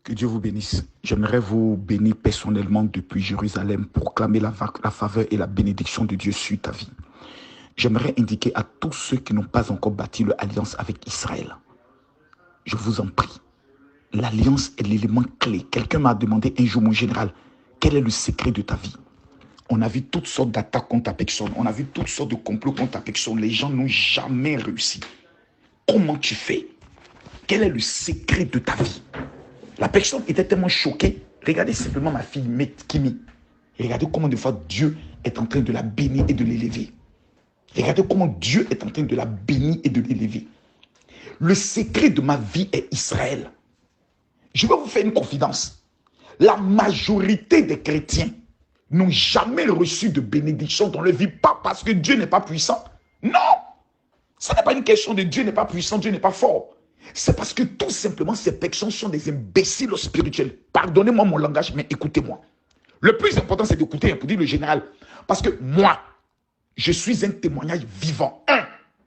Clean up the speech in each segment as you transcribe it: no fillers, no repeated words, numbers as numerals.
Que Dieu vous bénisse. J'aimerais vous bénir personnellement depuis Jérusalem, proclamer la faveur et la bénédiction de Dieu sur ta vie. J'aimerais indiquer à tous ceux qui n'ont pas encore bâti l'alliance avec Israël. Je vous en prie. L'alliance est l'élément clé. Quelqu'un m'a demandé un jour, mon général, quel est le secret de ta vie? On a vu toutes sortes d'attaques contre ta personne. On a vu toutes sortes de complots contre ta personne. Les gens n'ont jamais réussi. Comment tu fais? Quel est le secret de ta vie? La personne était tellement choquée. Regardez simplement ma fille Kimi. Regardez comment de fois Dieu est en train de la bénir et de l'élever. Regardez comment Dieu est en train de la bénir et de l'élever. Le secret de ma vie est Israël. Je vais vous faire une confidence. La majorité des chrétiens n'ont jamais reçu de bénédiction dans leur vie, pas parce que Dieu n'est pas puissant. Non! Ce n'est pas une question de Dieu n'est pas puissant, Dieu n'est pas fort. C'est parce que tout simplement, ces personnes sont des imbéciles spirituels. Pardonnez-moi mon langage, mais écoutez-moi. Le plus important, c'est d'écouter, pour dire le général. Parce que moi, je suis un témoignage vivant.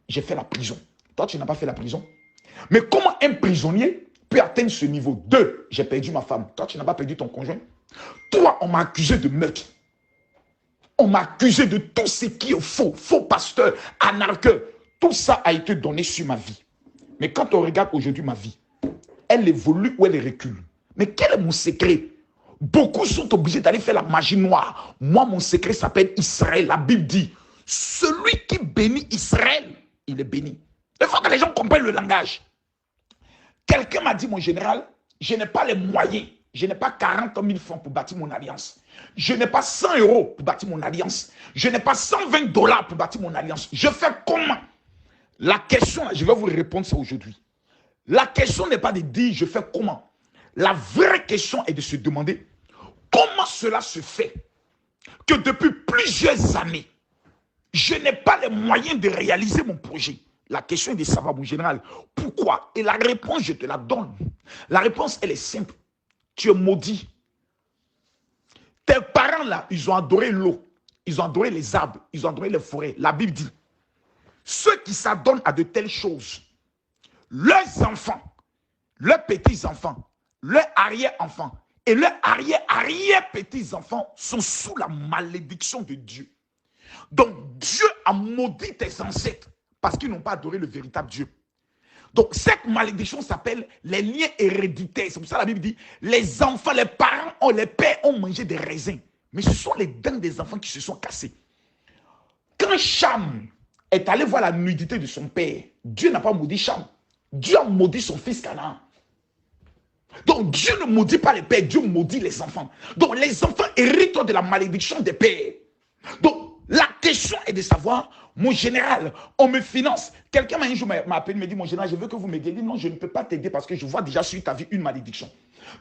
J'ai fait la prison. Toi, tu n'as pas fait la prison. Mais comment un prisonnier peut atteindre ce niveau? 2, j'ai perdu ma femme. Toi, tu n'as pas perdu ton conjoint. 3, on m'a accusé de meurtre. On m'a accusé de tout ce qui est faux. Faux pasteur, anarcheur. Tout ça a été donné sur ma vie. Mais quand on regarde aujourd'hui ma vie, elle évolue ou elle recule. Mais quel est mon secret? Beaucoup sont obligés d'aller faire la magie noire. Moi, mon secret s'appelle Israël. La Bible dit, celui qui bénit Israël, il est béni. Il faut que les gens comprennent le langage. Quelqu'un m'a dit, mon général, je n'ai pas les moyens. Je n'ai pas 40 000 francs pour bâtir mon alliance. Je n'ai pas 100 € pour bâtir mon alliance. Je n'ai pas 120 $ pour bâtir mon alliance. Je fais comment? La question, je vais vous répondre ça aujourd'hui. La question n'est pas de dire je fais comment. La vraie question est de se demander comment cela se fait que depuis plusieurs années, je n'ai pas les moyens de réaliser mon projet. La question est de savoir, mon général, pourquoi? Et la réponse, je te la donne. La réponse, elle est simple. Tu es maudit. Tes parents là, ils ont adoré l'eau. Ils ont adoré les arbres. Ils ont adoré les forêts. La Bible dit, ceux qui s'adonnent à de telles choses, leurs enfants, leurs petits-enfants, leurs arrière-enfants et leurs arrière-arrière-petits-enfants sont sous la malédiction de Dieu. Donc Dieu a maudit tes ancêtres parce qu'ils n'ont pas adoré le véritable Dieu. Donc cette malédiction s'appelle les liens héréditaires. C'est pour ça que la Bible dit, les enfants, les parents, les pères ont mangé des raisins. Mais ce sont les dents des enfants qui se sont cassées. Quand Cham est allé voir la nudité de son père, Dieu n'a pas maudit Cham. Dieu a maudit son fils Canaan. Donc Dieu ne maudit pas les pères, Dieu maudit les enfants. Donc les enfants héritent de la malédiction des pères. Donc la question est de savoir, mon général, on me finance. Quelqu'un un jour m'a appelé, me dit, mon général, je veux que vous m'aidiez. Non, je ne peux pas t'aider parce que je vois déjà sur ta vie une malédiction.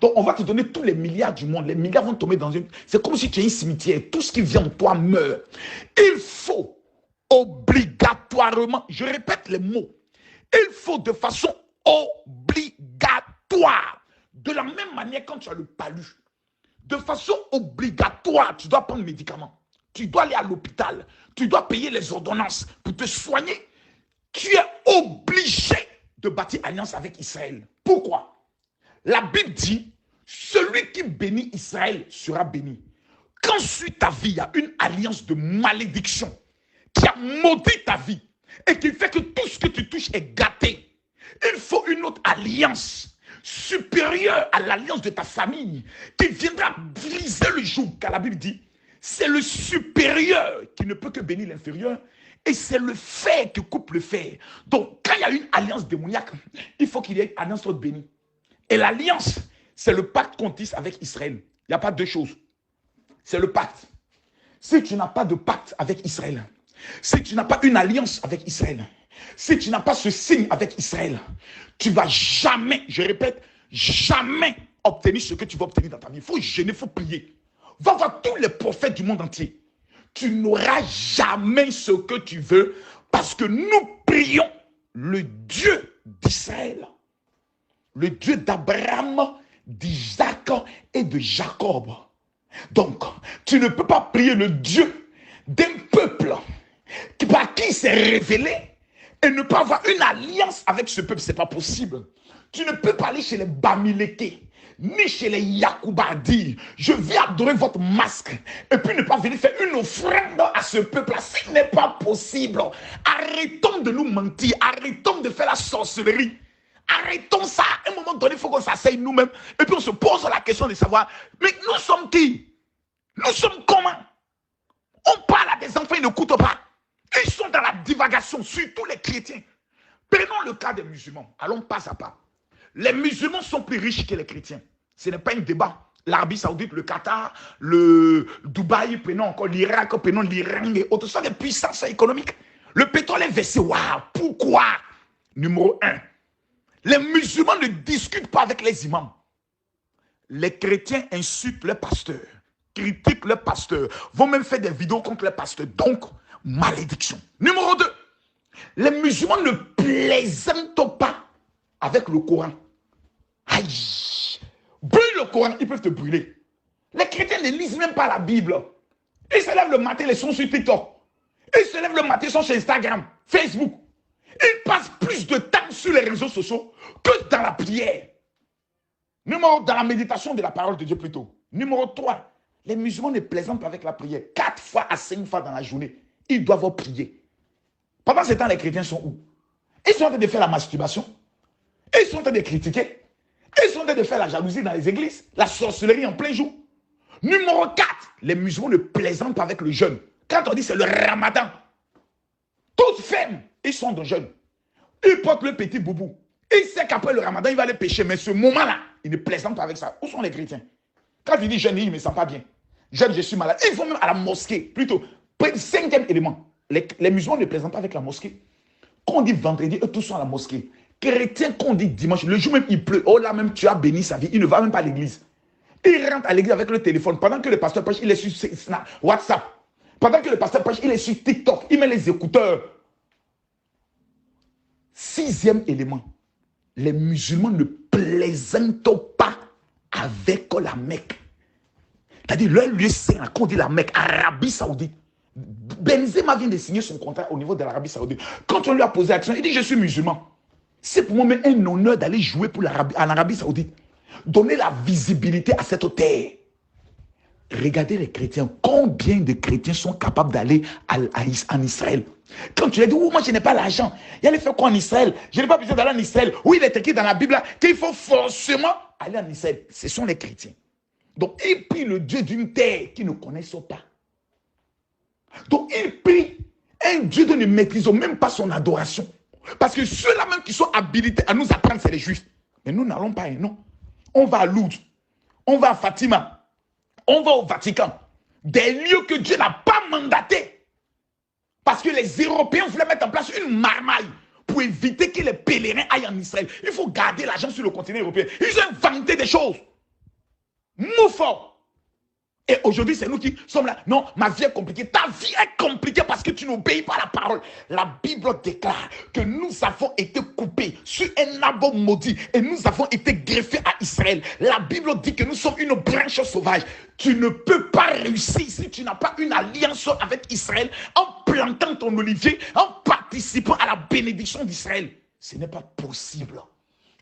Donc on va te donner tous les milliards du monde. Les milliards vont tomber dans une... C'est comme si tu es un cimetière. Tout ce qui vient de toi meurt. Il faut obligatoirement, je répète les mots, il faut de façon obligatoire, de la même manière quand tu as le palu, de façon obligatoire, tu dois prendre médicaments, tu dois aller à l'hôpital, tu dois payer les ordonnances pour te soigner. Tu es obligé de bâtir alliance avec Israël. Pourquoi? La Bible dit, celui qui bénit Israël sera béni. Quand sur ta vie, il y a une alliance de malédiction qui a maudit ta vie et qui fait que tout ce que tu touches est gâté, il faut une autre alliance supérieure à l'alliance de ta famille qui viendra briser le joug. Car la Bible dit, c'est le supérieur qui ne peut que bénir l'inférieur et c'est le fer qui coupe le fer. Donc, quand il y a une alliance démoniaque, il faut qu'il y ait une alliance autre bénie. Et l'alliance, c'est le pacte qu'on tisse avec Israël. Il n'y a pas deux choses. C'est le pacte. Si tu n'as pas de pacte avec Israël, si tu n'as pas une alliance avec Israël, si tu n'as pas ce signe avec Israël, tu ne vas jamais, je répète, jamais obtenir ce que tu vas obtenir dans ta vie. Il faut jeûner, il faut prier. Va voir tous les prophètes du monde entier. Tu n'auras jamais ce que tu veux parce que nous prions le Dieu d'Israël, le Dieu d'Abraham, d'Isaac et de Jacob. Donc, tu ne peux pas prier le Dieu d'un peuple par qui il s'est révélé et ne pas avoir une alliance avec ce peuple. Ce n'est pas possible. Tu ne peux pas aller chez les Bamileke, ni chez les Yakoubadi. Je viens adorer votre masque et puis ne pas venir faire une offrande à ce peuple-là. Ce n'est pas possible. Arrêtons de nous mentir. Arrêtons de faire la sorcellerie. Arrêtons ça. À un moment donné, il faut qu'on s'asseye nous-mêmes et puis on se pose la question de savoir, mais nous sommes qui? Nous sommes comment? On parle à des enfants, ils n'écoutent pas. Ils sont dans la divagation, surtout les chrétiens. Prenons le cas des musulmans. Allons pas à pas. Les musulmans sont plus riches que les chrétiens. Ce n'est pas un débat. L'Arabie Saoudite, le Qatar, le Dubaï, prenons encore l'Irak, prenons l'Iran et autres. Ce sont des puissances économiques. Le pétrole est versé. Waouh! Pourquoi? Numéro 1. Les musulmans ne discutent pas avec les imams. Les chrétiens insultent les pasteurs, critiquent les pasteurs, vont même faire des vidéos contre les pasteurs. Donc, malédiction. Numéro 2. Les musulmans ne plaisantent pas avec le Coran. Aïe! Brûle le Coran, ils peuvent te brûler. Les chrétiens ne lisent même pas la Bible. Ils se lèvent le matin, ils sont sur TikTok. Ils se lèvent le matin, ils sont sur Instagram, Facebook. Ils passent plus de temps sur les réseaux sociaux que dans la prière. Dans la méditation de la parole de Dieu plutôt. Numéro 3. Les musulmans ne plaisantent pas avec la prière. 4 fois à 5 fois dans la journée. Ils doivent prier. Pendant ce temps, les chrétiens sont où? Ils sont en train de faire la masturbation. Ils sont en train de critiquer. Ils sont en train de faire la jalousie dans les églises. La sorcellerie en plein jour. Numéro 4. Les musulmans ne plaisantent pas avec le jeûne. Quand on dit c'est le ramadan, tous ferment. Ils sont dans le jeûne. Ils portent le petit boubou. Ils savent qu'après le ramadan, il va aller pécher. Mais ce moment-là, ils ne plaisantent pas avec ça. Où sont les chrétiens? Quand il dit jeûne, il ne me sent pas bien. Jeûne, je suis malade. Ils vont même à la mosquée. Plutôt, 5e élément. Les musulmans ne plaisantent pas avec la mosquée. Quand on dit vendredi, eux tous sont à la mosquée. Chrétiens, quand on dit dimanche, le jour même il pleut. Oh là même, tu as béni sa vie. Il ne va même pas à l'église. Il rentre à l'église avec le téléphone. Pendant que le pasteur prêche, il est sur WhatsApp. Pendant que le pasteur prêche, il est sur TikTok. Il met les écouteurs. 6e élément. Les musulmans ne plaisantent pas avec la Mecque. C'est-à-dire, leur lieu saint, quand on dit la Mecque, Arabie Saoudite. Benzema vient de signer son contrat au niveau de l'Arabie Saoudite. Quand on lui a posé la question, il dit, je suis musulman. C'est pour moi même un honneur d'aller jouer pour en Arabie Saoudite. Donner la visibilité à cette terre. Regardez les chrétiens. Combien de chrétiens sont capables d'aller en Israël? Quand tu leur dis, oh, moi je n'ai pas l'argent. Il allait faire quoi en Israël? Je n'ai pas besoin d'aller en Israël. Oui, il est écrit dans la Bible qu'il faut forcément aller en Israël. Ce sont les chrétiens. Donc, ils prient le Dieu d'une terre qu'ils ne connaissent pas. Donc, ils prient un Dieu dont ils ne maîtrisent même pas son adoration. Parce que ceux-là même qui sont habilités à nous apprendre, c'est les Juifs. Mais nous n'allons pas, non. On va à Lourdes, on va à Fatima, on va au Vatican. Des lieux que Dieu n'a pas mandatés. Parce que les Européens voulaient mettre en place une marmaille pour éviter que les pèlerins aillent en Israël. Il faut garder l'argent sur le continent européen. Ils ont inventé des choses. Moufort. Et aujourd'hui, c'est nous qui sommes là. Non, ma vie est compliquée. Ta vie est compliquée parce que tu n'obéis pas à la parole. La Bible déclare que nous avons été coupés sur un arbre maudit et nous avons été greffés à Israël. La Bible dit que nous sommes une branche sauvage. Tu ne peux pas réussir si tu n'as pas une alliance avec Israël en plantant ton olivier, en participant à la bénédiction d'Israël. Ce n'est pas possible.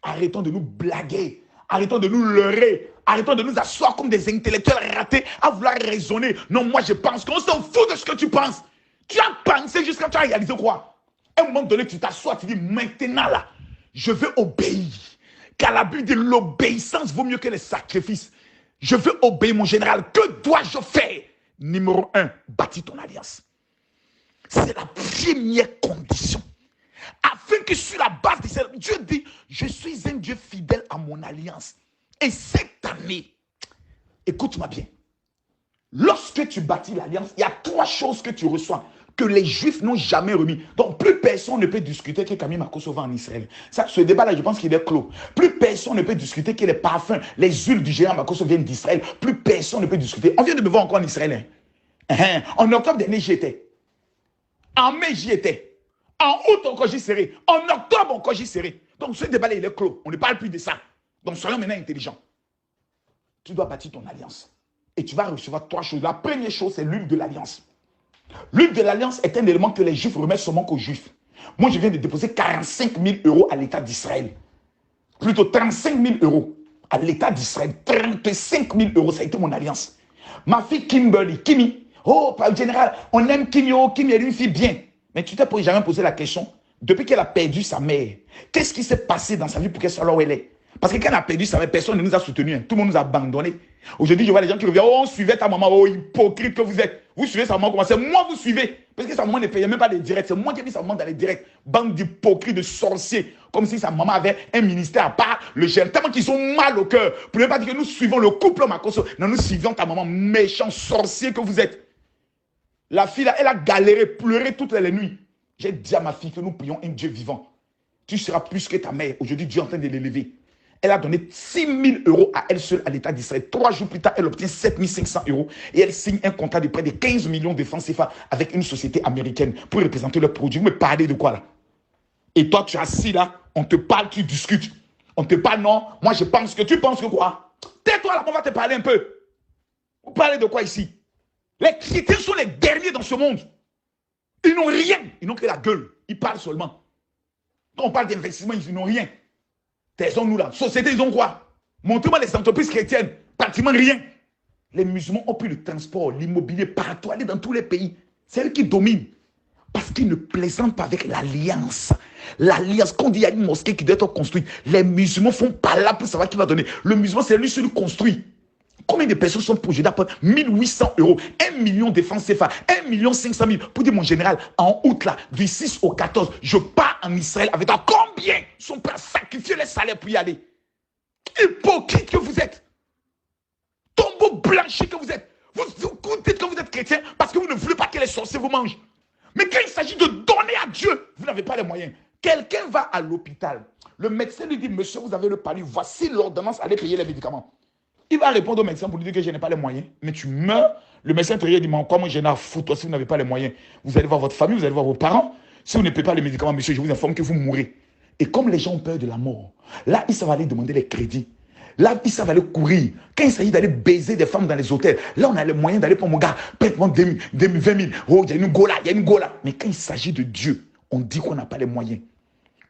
Arrêtons de nous blaguer. Arrêtons de nous leurrer. Arrêtons de nous asseoir comme des intellectuels ratés à vouloir raisonner. Non, moi je pense qu'on s'en fout de ce que tu penses. Tu as pensé jusqu'à tu as réalisé quoi? À un moment donné, tu t'assois, tu dis maintenant là, je veux obéir. Car la Bible dit l'obéissance vaut mieux que les sacrifices. Je veux obéir mon général. Que dois-je faire? Numéro 1, bâtis ton alliance. C'est la première condition. Afin que sur la base de ça, Dieu dit, je suis un Dieu fidèle à mon alliance. Et cette année, écoute-moi bien, lorsque tu bâtis l'alliance, il y a 3 choses que tu reçois, que les Juifs n'ont jamais remis. Donc, plus personne ne peut discuter que Camille Makosso va en Israël. Ça, ce débat-là, je pense qu'il est clos. Plus personne ne peut discuter que les parfums, les huiles du géant Makosso viennent d'Israël. Plus personne ne peut discuter. On vient de me voir encore en Israël. En octobre dernier, j'y étais. En mai, j'y étais. En août, encore j'y serai. En octobre, encore j'y serai. Donc, ce débat-là, il est clos. On ne parle plus de ça. Donc, soyons maintenant intelligents. Tu dois bâtir ton alliance. Et tu vas recevoir 3 choses. La première chose, c'est l'huile de l'alliance. L'huile de l'alliance est un élément que les Juifs remettent seulement qu'aux Juifs. Moi, je viens de déposer 45 000 € à l'État d'Israël. Plutôt 35 000 €. à l'État d'Israël. 35 000 euros, ça a été mon alliance. Ma fille Kimberly, Kimi, oh, par général, on aime Kimi, oh, Kimi, elle est une fille bien. Mais tu t'es jamais posé la question, depuis qu'elle a perdu sa mère, qu'est-ce qui s'est passé dans sa vie pour qu'elle soit là où elle est? Parce que quand elle a perdu sa mère, personne ne nous a soutenus, hein. Tout le monde nous a abandonnés. Aujourd'hui, je vois les gens qui reviennent, oh, on suivait ta maman, oh, hypocrite que vous êtes. Vous suivez sa maman, comment c'est moi vous suivez? Parce que sa maman ne payait même pas les directs, c'est moi qui ai mis sa maman dans les directs. Bande d'hypocrites, de sorciers, comme si sa maman avait un ministère à part, le gère, tellement qu'ils sont mal au cœur. Pour ne pas dire que nous suivons le couple Makosso, non, nous suivons ta maman, méchant sorcier que vous êtes. La fille là, elle a galéré, pleuré toutes les nuits. J'ai dit à ma fille que nous prions un Dieu vivant. Tu seras plus que ta mère. Aujourd'hui, Dieu est en train de l'élever. Elle a donné 6 000 euros à elle seule à l'État d'Israël. 3 jours plus tard, elle obtient 7 500 euros et elle signe un contrat de près de 15 millions de francs CFA avec une société américaine pour représenter leurs produits. Vous me parlez de quoi là? Et toi, tu es assis là, on te parle, tu discutes. On te parle, non, moi je pense que tu penses que quoi? Tais-toi là, on va te parler un peu. Vous parlez de quoi ici? Les chrétiens sont les derniers dans ce monde. Ils n'ont rien, ils n'ont que la gueule. Ils parlent seulement. Quand on parle d'investissement, ils n'ont rien. Taisons-nous là. Société, ils ont quoi? Montrez-moi les entreprises chrétiennes. Pratiquement rien. Les musulmans ont pris le transport, l'immobilier, partout, aller dans tous les pays. C'est eux qui dominent. Parce qu'ils ne plaisantent pas avec l'alliance. L'alliance, quand il y a une mosquée qui doit être construite, les musulmans font pas là pour savoir qui va donner. Le musulman, c'est lui qui construit. Combien de personnes sont projetées pour 1 800 euros, 1 million de francs CFA, 1 500 000 pour dire mon général, en août là, du 6 au 14, je pars en Israël avec toi. Combien sont prêts à sacrifier les salaires pour y aller? Hypocrite que vous êtes. Tombeau blanchi que vous êtes. Vous dites que vous êtes chrétien parce que vous ne voulez pas que les sorciers vous mangent. Mais quand il s'agit de donner à Dieu, vous n'avez pas les moyens. Quelqu'un va à l'hôpital. Le médecin lui dit, monsieur, vous avez le palu, voici l'ordonnance, allez payer les médicaments. Il va répondre au médecin pour lui dire que je n'ai pas les moyens. Mais tu meurs. Le médecin te dit, mais comment je n'ai à foutre, toi, si vous n'avez pas les moyens? Vous allez voir votre famille, vous allez voir vos parents. Si vous ne payez pas les médicaments, monsieur, je vous informe que vous mourrez. Et comme les gens ont peur de la mort, là, ils savent aller demander les crédits. Là, ils savent aller courir. Quand il s'agit d'aller baiser des femmes dans les hôtels, là, on a les moyens d'aller pour mon gars, prête-moi 20 000. Oh, il y a une gola, il y a une gola. Mais quand il s'agit de Dieu, on dit qu'on n'a pas les moyens.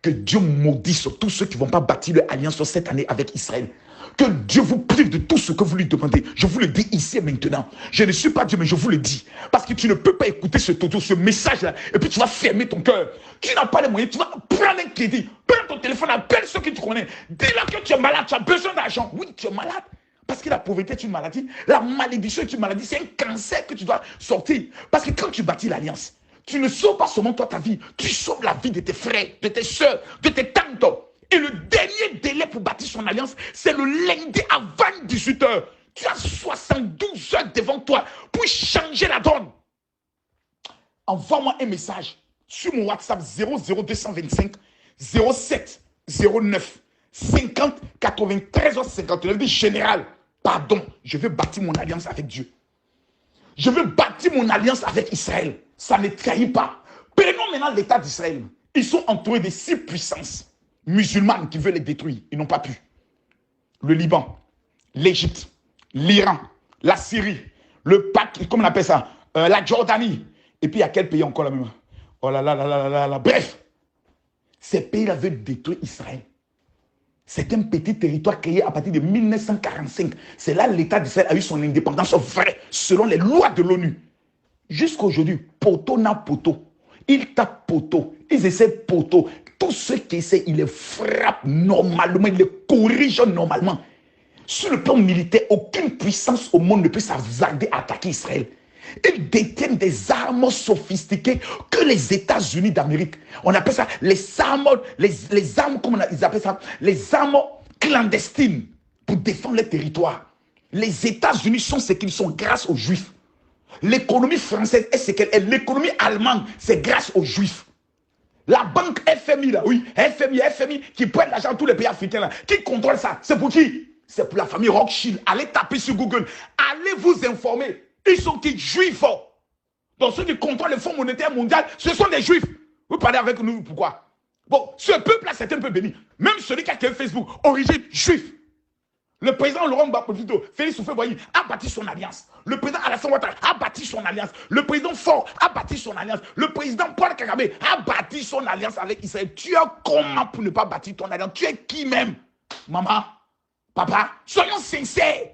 Que Dieu maudisse tous ceux qui ne vont pas bâtir l'alliance cette année avec Israël. Que Dieu vous prive de tout ce que vous lui demandez. Je vous le dis ici et maintenant. Je ne suis pas Dieu, mais je vous le dis. Parce que tu ne peux pas écouter ce message-là, et puis tu vas fermer ton cœur. Tu n'as pas les moyens, tu vas prendre un crédit. Prends ton téléphone, appelle ceux que tu connais. Dis-leur que tu es malade, tu as besoin d'argent. Oui, tu es malade. Parce que la pauvreté est une maladie. La malédiction est une maladie. C'est un cancer que tu dois sortir. Parce que quand tu bâtis l'alliance, tu ne sauves pas seulement toi ta vie, tu sauves la vie de tes frères, de tes soeurs, de tes tantes. Et le dernier délai pour bâtir son alliance, c'est le lundi à 18 h. Tu as 72 heures devant toi pour changer la donne. Envoie-moi un message sur mon WhatsApp 00225 07 09 50 93 59. Dis général, pardon, je veux bâtir mon alliance avec Dieu. Je veux bâtir mon alliance avec Israël. Ça ne trahit pas. Prenons maintenant l'État d'Israël. Ils sont entourés de 6 puissances musulmanes qui veulent les détruire. Ils n'ont pas pu. Le Liban, l'Égypte, l'Iran, la Syrie, le Pakistan, comment on appelle ça, la Jordanie. Et puis il y a quel pays encore là même? Oh là là là là là là. Bref, ces pays-là veulent détruire Israël. C'est un petit territoire créé à partir de 1945. C'est là que l'État d'Israël a eu son indépendance vraie, selon les lois de l'ONU. Jusqu'à aujourd'hui, poteau n'a poteau. Ils tapent poteau. Ils essaient poteau. Tous ceux qui essaient, ils les frappent normalement, ils les corrigent normalement. Sur le plan militaire, aucune puissance au monde ne peut s'avancer à attaquer Israël. Ils détiennent des armes sophistiquées que les États-Unis d'Amérique. On appelle ça les armes, les armes, comment ils appellent ça? Les armes clandestines pour défendre les territoires. Les États-Unis sont ce qu'ils sont grâce aux Juifs. L'économie française est ce qu'elle est. L'économie allemande, c'est grâce aux Juifs. La banque FMI, là, oui, FMI, qui prête l'argent à tous les pays africains, là, qui contrôle ça? C'est pour qui? C'est pour la famille Rothschild. Allez taper sur Google. Allez vous informer. Ils sont qui? Juifs. Donc ceux qui contrôlent le Fonds monétaire mondial, ce sont des Juifs. Vous parlez avec nous, pourquoi? Bon, ce peuple-là, c'est un peu béni. Même celui qui a créé Facebook, origine juif. Le président Laurent Gbagbo, Félix Houphouët-Boigny a bâti son alliance. Le président Alassane Ouattara a bâti son alliance. Le président Faure a bâti son alliance. Le président Paul Kagame a bâti son alliance avec Israël. Tu es comment pour ne pas bâtir ton alliance? Tu es qui même? Maman, Papa, soyons sincères.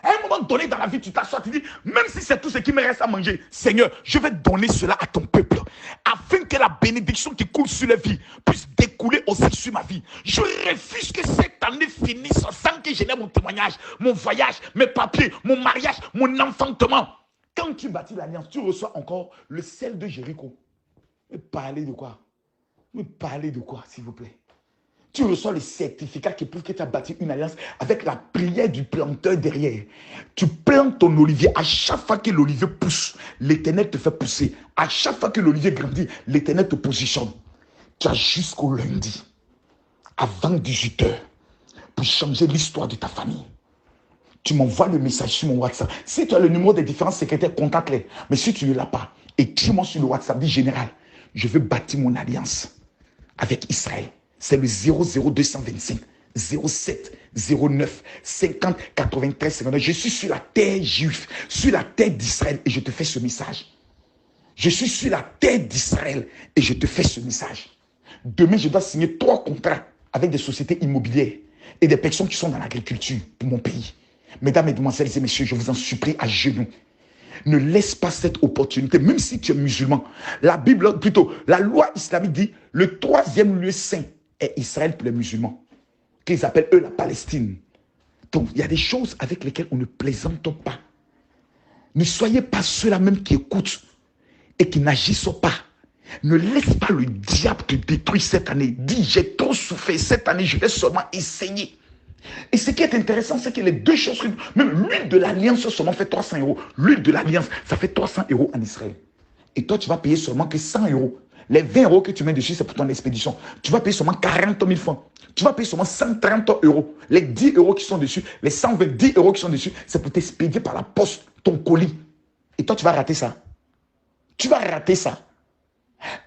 À un moment donné dans la vie, tu t'assois, tu dis, même si c'est tout ce qui me reste à manger, Seigneur, je vais donner cela à ton peuple, afin que la bénédiction qui coule sur la vie puisse découler aussi sur ma vie. Je refuse que cette année finisse sans que je n'ai mon témoignage, mon voyage, mes papiers, mon mariage, mon enfantement. Quand tu bâtis l'alliance, tu reçois encore le sel de Jéricho. Mais parler de quoi? Mais parler de quoi, s'il vous plaît? Tu reçois le certificat qui prouve que tu as bâti une alliance avec la prière du planteur derrière. Tu plantes ton olivier. À chaque fois que l'olivier pousse, l'Éternel te fait pousser. À chaque fois que l'olivier grandit, l'Éternel te positionne. Tu as jusqu'au lundi, avant 18 h, pour changer l'histoire de ta famille. Tu m'envoies le message sur mon WhatsApp. Si tu as le numéro des différents secrétaires, contacte-les. Mais si tu ne l'as pas, écris-moi sur le WhatsApp. Dis général, je veux bâtir mon alliance avec Israël. C'est le 00225 07 09 50 93 59. Je suis sur la terre juive, sur la terre d'Israël et je te fais ce message. Je suis sur la terre d'Israël et je te fais ce message. Demain, je dois signer 3 contrats avec des sociétés immobilières et des personnes qui sont dans l'agriculture pour mon pays. Mesdames, Mesdemoiselles et Messieurs, je vous en supplie à genoux. Ne laisse pas cette opportunité, même si tu es musulman. La Bible, plutôt, la loi islamique dit le 3e lieu saint est Israël pour les musulmans, qu'ils appellent eux la Palestine. Donc, il y a des choses avec lesquelles on ne plaisante pas. Ne soyez pas ceux-là même qui écoutent et qui n'agissent pas. Ne laisse pas le diable te détruire cette année. Dis, j'ai trop souffert cette année, je vais seulement essayer. Et ce qui est intéressant, c'est que les deux choses, même l'huile de l'alliance seulement fait 300 €. L'huile de l'alliance, ça fait 300 € en Israël. Et toi, tu vas payer seulement que 100 €. Les 20 € que tu mets dessus, c'est pour ton expédition. Tu vas payer seulement 40 000 francs. Tu vas payer seulement 130 €. Les 10 € qui sont dessus, les 120 € qui sont dessus, c'est pour t'expédier par la poste ton colis. Et toi, tu vas rater ça. Tu vas rater ça.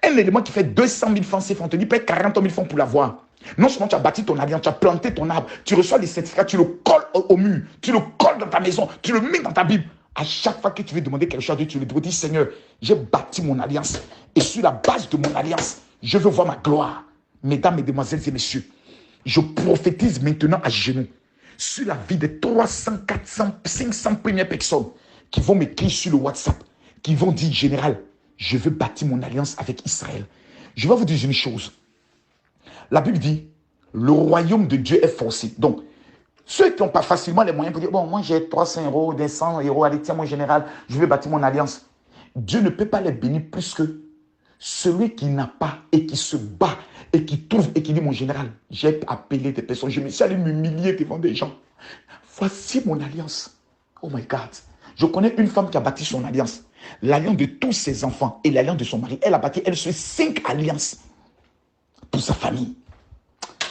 Un élément qui fait 200 000 francs CFA, on te dit paye 40 000 francs pour l'avoir. Non seulement tu as bâti ton alliance, tu as planté ton arbre, tu reçois les certificats, tu le colles au mur, tu le colles dans ta maison, tu le mets dans ta Bible. À chaque fois que tu veux demander quelque chose à Dieu, tu lui dis, Seigneur, j'ai bâti mon alliance. Et sur la base de mon alliance, je veux voir ma gloire. Mesdames, Mesdemoiselles et Messieurs, je prophétise maintenant à genoux sur la vie des 300, 400, 500 premières personnes qui vont m'écrire sur le WhatsApp, qui vont dire, général, je veux bâtir mon alliance avec Israël. Je vais vous dire une chose. La Bible dit, le royaume de Dieu est forcé. Donc, ceux qui n'ont pas facilement les moyens pour dire, bon, moi j'ai 300 €, des 100 €, allez, tiens, moi général, je vais bâtir mon alliance. Dieu ne peut pas les bénir plus que celui qui n'a pas et qui se bat et qui trouve et qui dit, mon général, j'ai appelé des personnes, je me suis allé m'humilier devant des gens. Voici mon alliance. Oh my God. Je connais une femme qui a bâti son alliance. L'alliance de tous ses enfants et l'alliance de son mari. Elle a bâti, elle se 5 alliances pour sa famille.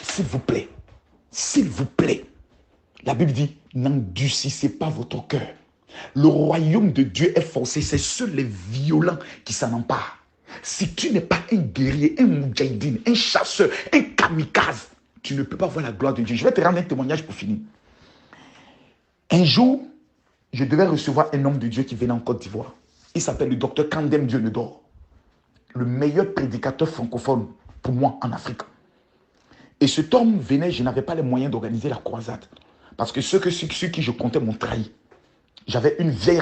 S'il vous plaît, la Bible dit, n'endurcissez pas votre cœur. Le royaume de Dieu est forcé, c'est seuls les violents qui s'en emparent. Si tu n'es pas un guerrier, un moudjahidine, un chasseur, un kamikaze, tu ne peux pas voir la gloire de Dieu. Je vais te rendre un témoignage pour finir. Un jour, je devais recevoir un homme de Dieu qui venait en Côte d'Ivoire. Il s'appelle le docteur Kandem Dionedor, le meilleur prédicateur francophone pour moi en Afrique. Et cet homme venait, je n'avais pas les moyens d'organiser la croisade. Parce que ceux qui je comptais m'ont trahi. J'avais une vieille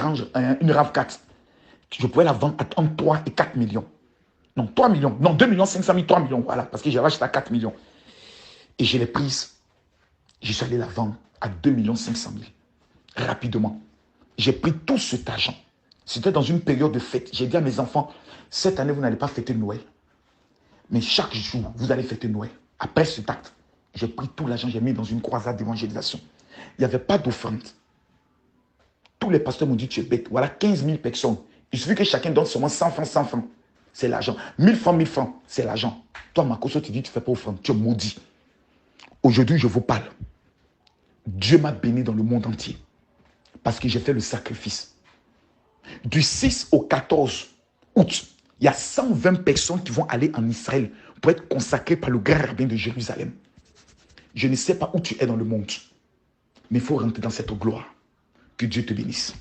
une RAV4. Je pouvais la vendre entre 3 et 4 millions. Non, 3 millions. Non, 2 500 000, 3 millions. Voilà, parce que j'avais acheté à 4 millions. Et je l'ai prise. Je suis allé la vendre à 2 500 000. Rapidement. J'ai pris tout cet argent. C'était dans une période de fête. J'ai dit à mes enfants, cette année, vous n'allez pas fêter Noël. Mais chaque jour, vous allez fêter Noël. Après cet acte, j'ai pris tout l'argent, j'ai mis dans une croisade d'évangélisation. Il n'y avait pas d'offrande. Tous les pasteurs m'ont dit, tu es bête. Voilà 15 000 personnes. Il suffit que chacun donne seulement 100 francs, 100 francs. C'est l'argent. 1000 francs, 1000 francs, c'est l'argent. Toi, Makoso, tu dis, tu ne fais pas offrande. Tu es maudit. Aujourd'hui, je vous parle. Dieu m'a béni dans le monde entier. Parce que j'ai fait le sacrifice. Du 6 au 14 août, il y a 120 personnes qui vont aller en Israël pour être consacrées par le grand rabbin de Jérusalem. Je ne sais pas où tu es dans le monde, mais il faut rentrer dans cette gloire. Que Dieu te bénisse.